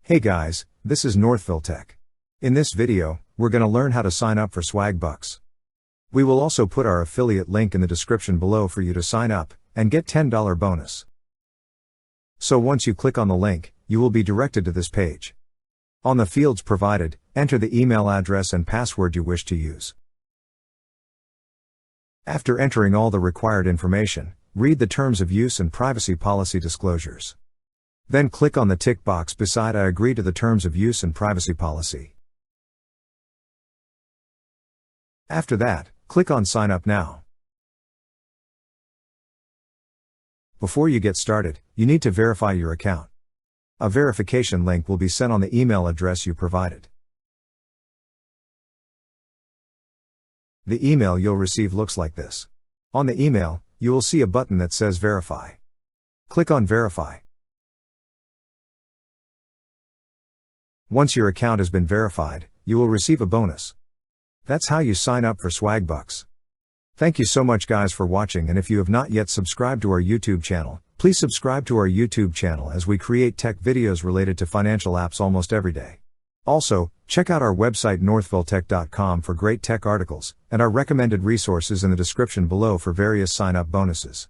Hey guys, this is Northville Tech. In this video, we're going to learn how to sign up for Swagbucks. We will also put our affiliate link in the description below for you to sign up and get $10 bonus. So once you click on the link, you will be directed to this page. On the fields provided, enter the email address and password you wish to use. After entering all the required information, read the terms of use and privacy policy disclosures. Then click on the tick box beside I agree to the terms of use and privacy policy. After that, click on Sign Up Now. Before you get started, you need to verify your account. A verification link will be sent on the email address you provided. The email you'll receive looks like this. On the email, you will see a button that says Verify. Click on Verify. Once your account has been verified, you will receive a bonus. That's how you sign up for Swagbucks. Thank you so much guys for watching, and if you have not yet subscribed to our YouTube channel, please subscribe to our YouTube channel as we create tech videos related to financial apps almost every day. Also, check out our website northvilletech.com for great tech articles, and our recommended resources in the description below for various sign-up bonuses.